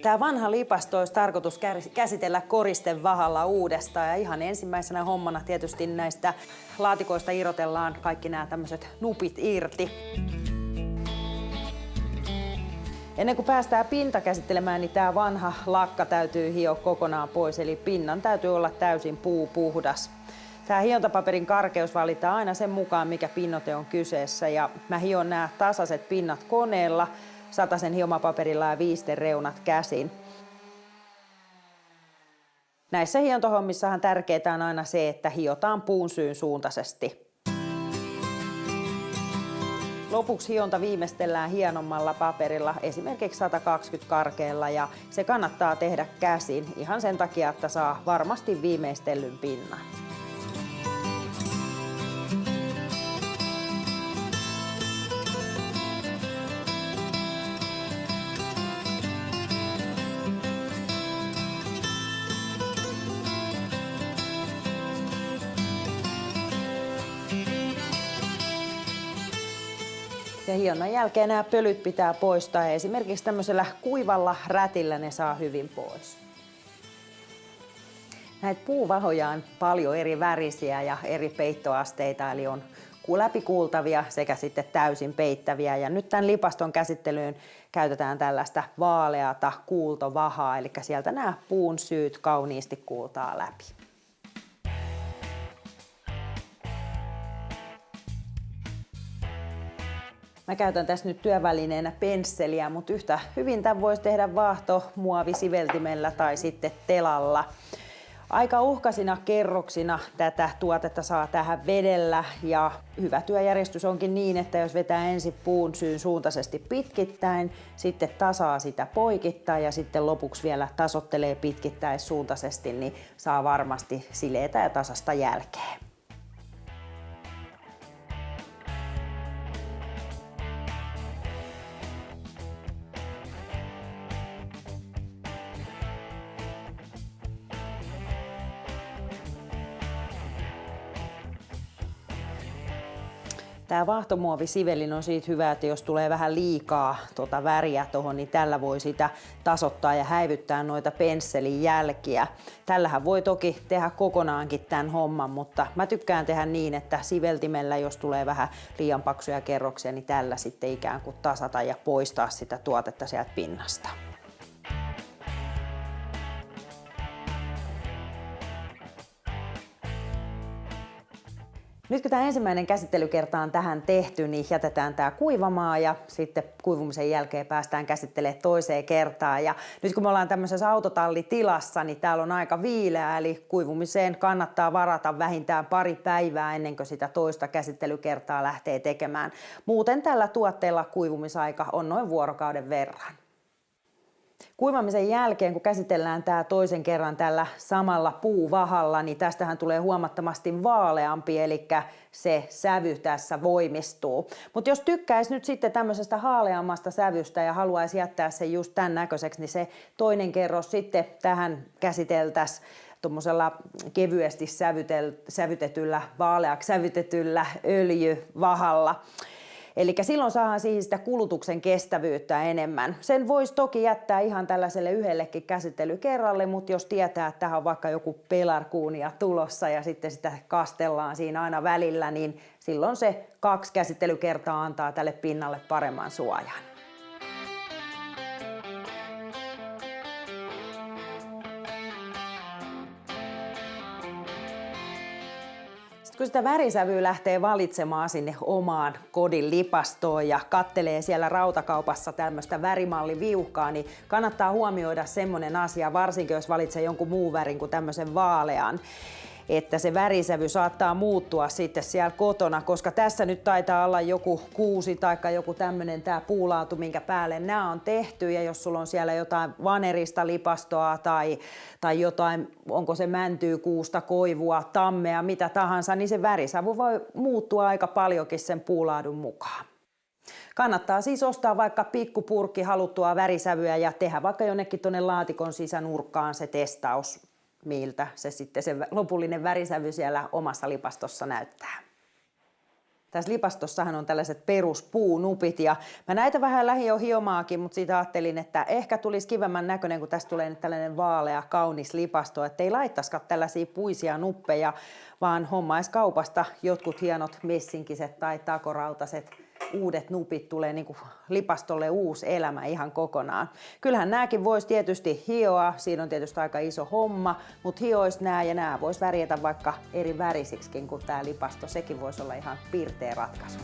Tämä vanha lipasto olisi tarkoitus käsitellä koristevahalla uudestaan ja ihan ensimmäisenä hommana tietysti näistä laatikoista irrotellaan kaikki nämä tämmöiset nupit irti. Ennen kuin päästään pinta käsittelemään, niin tämä vanha lakka täytyy hioa kokonaan pois, eli pinnan täytyy olla täysin puupuhdas. Tämä hiontapaperin karkeus valitaan aina sen mukaan, mikä pinnoite on kyseessä, ja mä hion nämä tasaiset pinnat koneella, 100 hiomapaperilla ja viistereunat käsin. Näissä hiontohommissahan tärkeää on aina se, että hiotaan puun syyn suuntaisesti. Lopuksi hionta viimeistellään hienommalla paperilla, esimerkiksi 120 karkealla, ja se kannattaa tehdä käsin ihan sen takia, että saa varmasti viimeistellyn pinnan. Ja hionnan jälkeen nämä pölyt pitää poistaa ja esimerkiksi tämmöisellä kuivalla rätillä ne saa hyvin pois. Näitä puuvahoja on paljon eri värisiä ja eri peittoasteita, eli on läpikuultavia sekä sitten täysin peittäviä. Ja nyt tämän lipaston käsittelyyn käytetään tällaista vaaleata kuultovahaa, eli sieltä nämä puun syyt kauniisti kuultaa läpi. Mä käytän tässä nyt työvälineenä pensseliä, mutta yhtä hyvin tämän voisi tehdä vaahtomuovisiveltimellä tai sitten telalla. Aika uhkaisina kerroksina tätä tuotetta saa tähän vedellä ja hyvä työjärjestys onkin niin, että jos vetää ensin puun syyn suuntaisesti pitkittäin, sitten tasaa sitä poikittain ja sitten lopuksi vielä tasoittelee pitkittäissuuntaisesti, niin saa varmasti sileätä ja tasasta jälkeä. Tämä vaahtomuovisivelin on siitä hyvä, että jos tulee vähän liikaa väriä tuohon, niin tällä voi sitä tasoittaa ja häivyttää noita pensselin jälkiä. Tällähän voi toki tehdä kokonaankin tämän homman, mutta mä tykkään tehdä niin, että siveltimellä, jos tulee vähän liian paksuja kerroksia, niin tällä sitten ikään kuin tasata ja poistaa sitä tuotetta sieltä pinnasta. Nyt kun tämä ensimmäinen käsittelykerta on tähän tehty, niin jätetään tämä kuivamaan ja sitten kuivumisen jälkeen päästään käsittelemään toiseen kertaan. Ja nyt kun me ollaan tämmöisessä autotallitilassa, niin täällä on aika viileää, eli kuivumiseen kannattaa varata vähintään pari päivää ennen kuin sitä toista käsittelykertaa lähtee tekemään. Muuten tällä tuotteella kuivumisaika on noin vuorokauden verran. Kuivamisen jälkeen, kun käsitellään tämä toisen kerran tällä samalla puuvahalla, niin tästähän tulee huomattavasti vaaleampi, eli se sävy tässä voimistuu. Mutta jos tykkäisi nyt sitten tämmöisestä haaleammasta sävystä ja haluaisi jättää sen just tämän näköiseksi, niin se toinen kerros sitten tähän käsiteltäisiin tuommoisella kevyesti sävytetyllä, vaaleaksi sävytetyllä öljyvahalla. Eli silloin saadaan siihen sitä kulutuksen kestävyyttä enemmän. Sen voisi toki jättää ihan tällaiselle yhdellekin käsittelykerralle, mutta jos tietää, että tähän on vaikka joku pelarkuunia tulossa ja sitten sitä kastellaan siinä aina välillä, niin silloin se 2 käsittelykertaa antaa tälle pinnalle paremman suojan. Kun sitä värisävyä lähtee valitsemaan sinne omaan kodin lipastoon ja kattelee siellä rautakaupassa tämmöistä värimalliviuhkaa, niin kannattaa huomioida semmoinen asia, varsinkin jos valitsee jonkun muun värin kuin tämmöisen vaalean, että se värisävy saattaa muuttua sitten siellä kotona, koska tässä nyt taitaa olla joku kuusi tai joku tämmöinen tämä puulaatu, minkä päälle nämä on tehty, ja jos sulla on siellä jotain vanerista lipastoa tai jotain, onko se mäntyy, kuusta, koivua, tammea, mitä tahansa, niin se värisävy voi muuttua aika paljonkin sen puulaadun mukaan. Kannattaa siis ostaa vaikka pikkupurkki haluttua värisävyä ja tehdä vaikka jonnekin tuonne laatikon sisänurkkaan se testaus, miltä se sitten se lopullinen värisävy siellä omassa lipastossa näyttää. tässä lipastossahan on tällaiset peruspuunupit ja mä näitä vähän lähdin jo hiomaakin, mutta siitä ajattelin, että ehkä tulisi kivemmän näköinen, kun tästä tulee nyt tällainen vaalea, kaunis lipasto, että ei laittaisikaan tällaisia puisia nuppeja, vaan hommaisi kaupasta jotkut hienot messinkiset tai takorautaset uudet nupit, tulee niin kuin lipastolle uusi elämä ihan kokonaan. Kyllähän nämäkin voisi tietysti hioa, siinä on tietysti aika iso homma, mutta hioisi nämä ja nämä voisi värjätä vaikka eri värisiksikin kuin tämä lipasto, sekin voisi olla ihan pirteä ratkaisu.